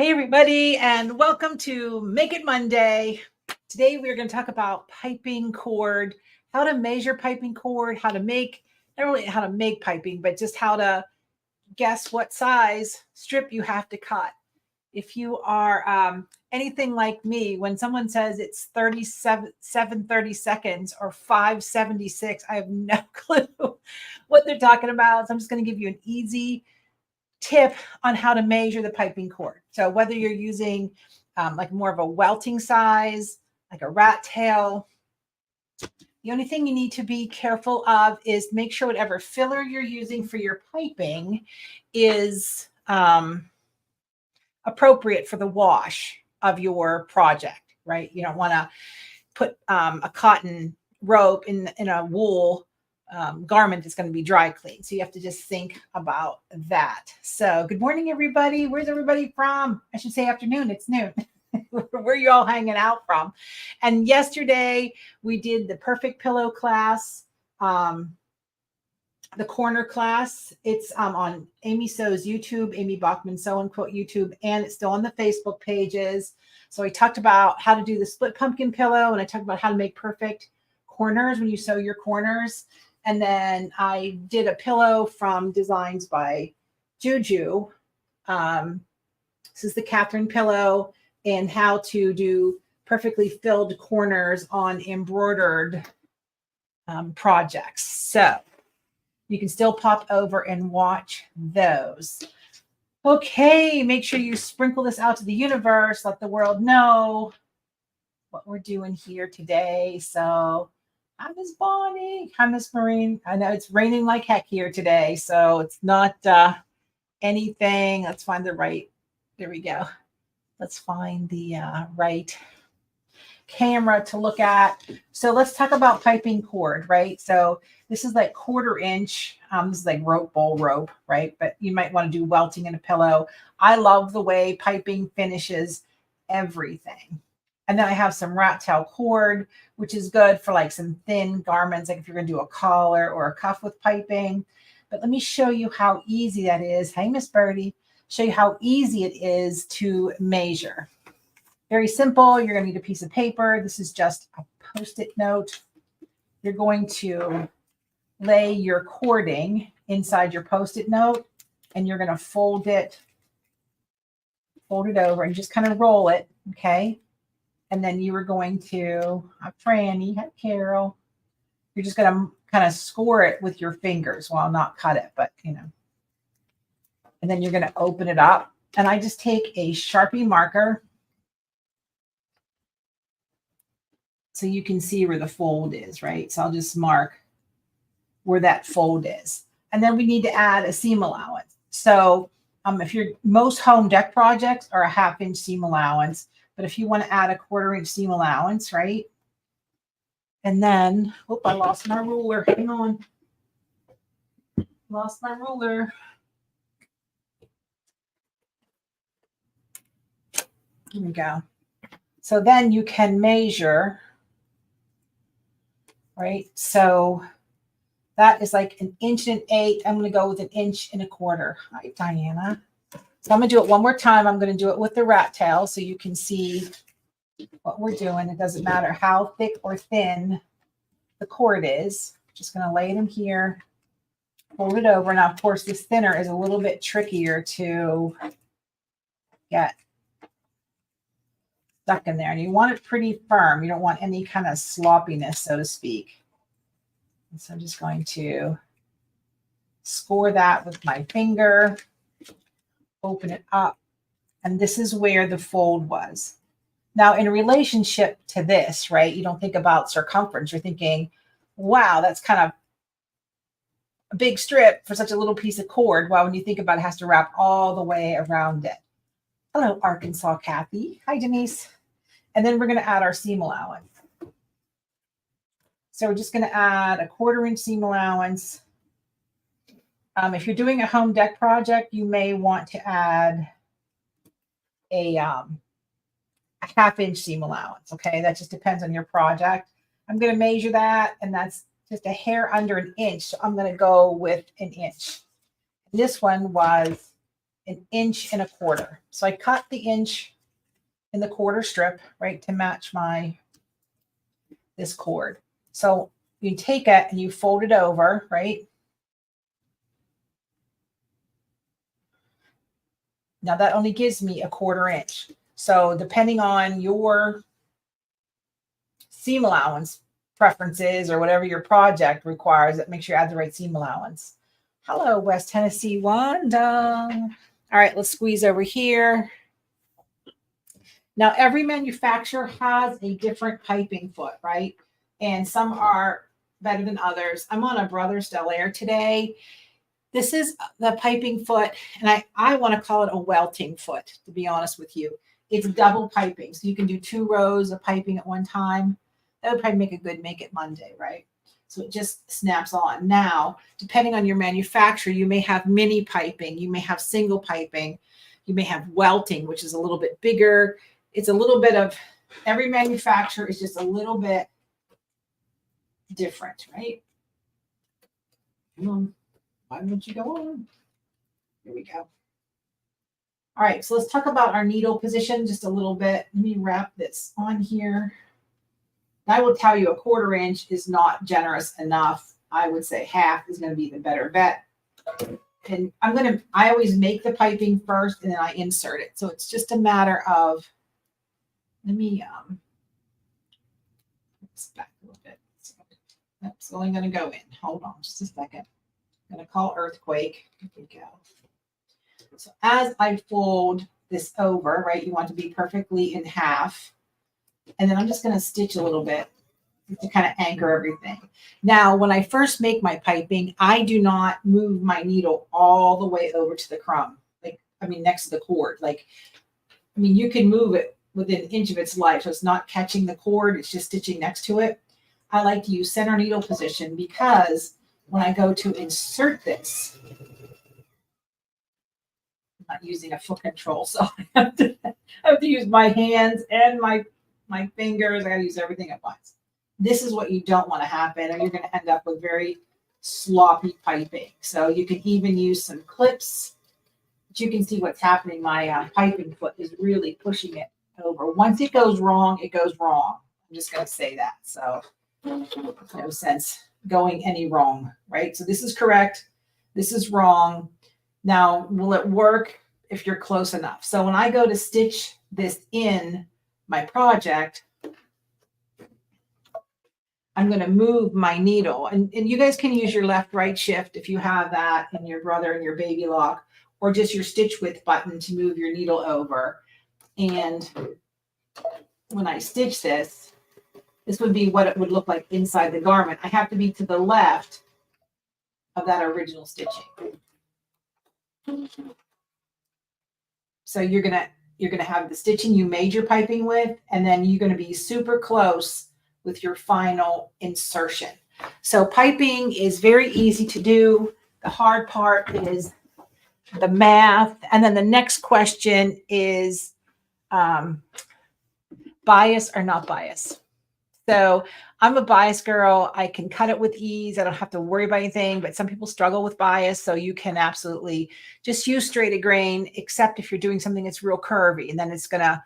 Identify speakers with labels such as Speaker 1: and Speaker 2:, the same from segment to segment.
Speaker 1: Hey, everybody, and welcome to Make It Monday. Today, we're going to talk about piping cord, how to measure piping cord, how to make, not really how to make piping, but just how to guess what size strip you have to cut. If you are anything like me, when someone says it's 30 seconds or 576, I have no clue what they're talking about. So I'm just going to give you an easy tip on how to measure the piping cord. So whether you're using like more of a welting size, like a rat tail, the only thing you need to be careful of is make sure whatever filler you're using for your piping is appropriate for the wash of your project, right? You don't want to put a cotton rope in a wool garment that's going to be dry clean. So you have to just think about that. So good morning, everybody. Where's everybody from? I should say afternoon. It's noon. Where are you all hanging out from? And yesterday we did the perfect pillow class, the corner class. It's on Amy Sew's YouTube, Amy Bachman Sew and Quote YouTube, and it's still on the Facebook pages. So I talked about how to do the split pumpkin pillow, and I talked about how to make perfect corners when you sew your corners. And then I did a pillow from Designs by Juju. This is the Catherine pillow, and how to do perfectly filled corners on embroidered projects. So you can still pop over and watch those. Okay, make sure you sprinkle this out to the universe. Let the world know what we're doing here today. So hi, Miss Bonnie. Hi, Miss Marine. I know it's raining like heck here today, so it's not anything. Let's find the right. There we go. Let's find the right camera to look at. So let's talk about piping cord, right? So this is like 1/4 inch. This is like bowl rope, right? But you might want to do welting in a pillow. I love the way piping finishes everything. And then I have some rat tail cord, which is good for like some thin garments, like if you're going to do a collar or a cuff with piping. But let me show you how easy that is. Hey, Miss Birdie. Show you how easy it is to measure. Very simple. You're going to need a piece of paper. This is just a Post-it note. You're going to lay your cording inside your Post-it note, and you're going to fold it over and just kind of roll it, okay? And then you are going to, hi Franny, hi Carol. You're just going to kind of score it with your fingers. Well, not cut it, but you know. And then you're going to open it up. And I just take a Sharpie marker so you can see where the fold is, right? So I'll just mark where that fold is. And then we need to add a seam allowance. So if your most home deck projects are a 1/2 inch seam allowance, but if you want to add a 1/4 inch seam allowance, right? And then, oh, I lost my ruler. Hang on. Lost my ruler. Here we go. So then you can measure, right? So that is like 1 1/8 inch. I'm going to go with 1 1/4 inch. Hi, Diana. So I'm going to do it one more time. I'm going to do it with the rat tail so you can see what we're doing. It doesn't matter how thick or thin the cord is. Just going to lay it in here, fold it over. Now, of course, this thinner is a little bit trickier to get stuck in there. And you want it pretty firm. You don't want any kind of sloppiness, so to speak. And so I'm just going to score that with my finger, open it up. And this is where the fold was. Now, in relationship to this, right, you don't think about circumference. You're thinking, wow, that's kind of a big strip for such a little piece of cord. Well, when you think about it, it has to wrap all the way around it. Hello, Arkansas Kathy. Hi, Denise. And then we're going to add our seam allowance. So we're just going to add a 1/4 inch seam allowance. If you're doing a home deck project, you may want to add a 1/2 inch seam allowance. Okay, that just depends on your project. I'm going to measure that, and that's just a hair under 1 inch. So I'm going to go with 1 inch. This one was 1.25 inches. So I cut the 1.25 inch strip, right, to match this cord. So you take it and you fold it over, right? Now that only gives me 1/4 inch. So depending on your seam allowance preferences or whatever your project requires, make sure you add the right seam allowance. Hello, West Tennessee Wanda. All right, let's squeeze over here. Now, every manufacturer has a different piping foot, right? And some are better than others. I'm on a Brothers Dallaire today. This is the piping foot, and I want to call it a welting foot, to be honest with you. It's double piping, so you can do 2 rows of piping at one time. That would probably make a good Make It Monday, right? So it just snaps on. Now, depending on your manufacturer, you may have mini piping, you may have single piping, you may have welting, which is a little bit bigger. It's a little bit of, every manufacturer is just a little bit different, right? Why would you go on? Here we go. All right, so let's talk about our needle position just a little bit. Let me wrap this on here. I will tell you 1/4 inch is not generous enough. I would say 1/2 is going to be the better bet. And I always make the piping first and then I insert it. So it's just a matter of, let me, back a little bit. That's only going to go in. Hold on just a second. I'm going to call earthquake. Here we go. So as I fold this over, right, you want to be perfectly in 1/2. And then I'm just going to stitch a little bit to kind of anchor everything. Now, when I first make my piping, I do not move my needle all the way over to the crumb, next to the cord. You can move it within 1 inch of its life. So it's not catching the cord, it's just stitching next to it. I like to use center needle position because when I go to insert this, I'm not using a foot control, so I have to use my hands and my fingers. I got to use everything at once. This is what you don't want to happen, or you're going to end up with very sloppy piping. So you can even use some clips, but you can see what's happening. My piping foot is really pushing it over. Once it goes wrong, it goes wrong. I'm just going to say that. So no sense going any wrong, right? So this is correct. This is wrong. Now, will it work if you're close enough? So when I go to stitch this in my project, I'm going to move my needle. And you guys can use your left-right shift if you have that in your Brother and your Baby Lock, or just your stitch width button to move your needle over. And when I stitch this would be what it would look like inside the garment. I have to be to the left of that original stitching. So you're gonna have the stitching you made your piping with, and then you're gonna be super close with your final insertion. So piping is very easy to do. The hard part is the math. And then the next question is bias or not bias. So I'm a bias girl. I can cut it with ease. I don't have to worry about anything, but some people struggle with bias. So you can absolutely just use straight grain, except if you're doing something that's real curvy. And then it's going to,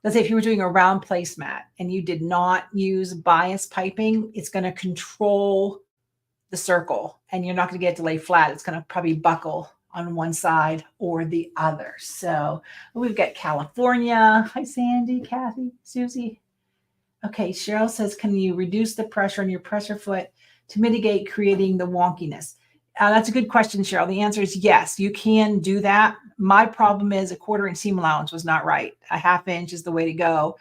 Speaker 1: let's say if you were doing a round placemat and you did not use bias piping, it's going to control the circle and you're not going to get it to lay flat. It's going to probably buckle on one side or the other. So we've got California. Hi, Sandy, Kathy, Susie. Okay, Cheryl says, can you reduce the pressure on your pressure foot to mitigate creating the wonkiness? That's a good question, Cheryl. The answer is yes, you can do that. My problem is 1/4 inch seam allowance was not right. 1/2 inch is the way to go.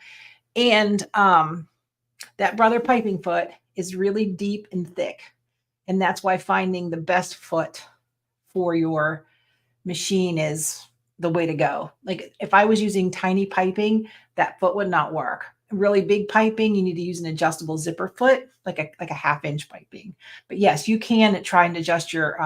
Speaker 1: And that Brother piping foot is really deep and thick. And that's why finding the best foot for your machine is the way to go. Like if I was using tiny piping, that foot would not work. Really big piping, you need to use an adjustable zipper foot, like a 1/2 inch piping. But yes, you can try and adjust your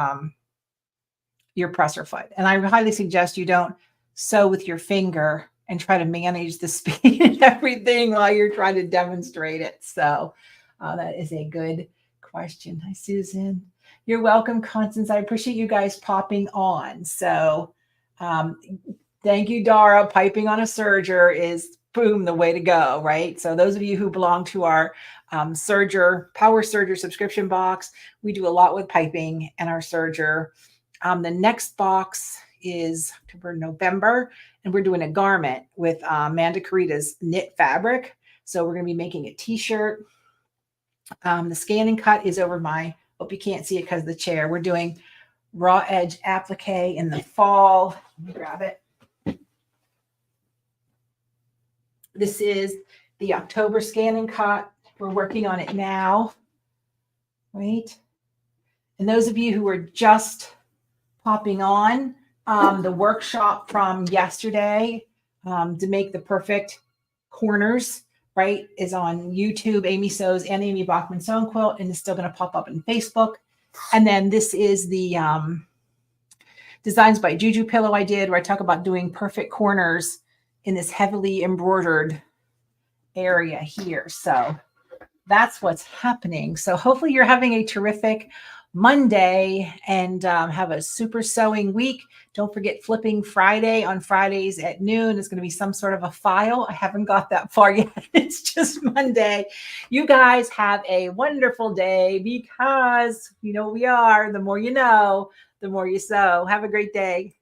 Speaker 1: presser foot. And I highly suggest you don't sew with your finger and try to manage the speed and everything while you're trying to demonstrate it. So that is a good question. Hi, Susan. You're welcome, Constance. I appreciate you guys popping on. So Um, thank you, Dara. Piping on a serger is boom, the way to go, right? So those of you who belong to our serger, power serger subscription box, we do a lot with piping and our serger. The next box is October, November, and we're doing a garment with Amanda Carita's knit fabric. So we're going to be making a t-shirt. The scan and cut is over my, hope you can't see it because of the chair. We're doing raw edge applique in the fall. Let me grab it. This is the October scan and cut. We're working on it now. Right. And those of you who are just popping on, the workshop from yesterday to make the perfect corners, right, is on YouTube, Amy Sews and Amy Bachman Sew and Quilt, and it's still going to pop up on Facebook. And then this is the Designs by Juju pillow I did, where I talk about doing perfect corners in this heavily embroidered area here. So that's what's happening. So hopefully you're having a terrific Monday and have a super sewing week. Don't forget Flipping Friday on Fridays at noon. It's going to be some sort of a file. I haven't got that far yet. It's just Monday. You guys have a wonderful day, because you know we are. The more you know, the more you sew. Have a great day.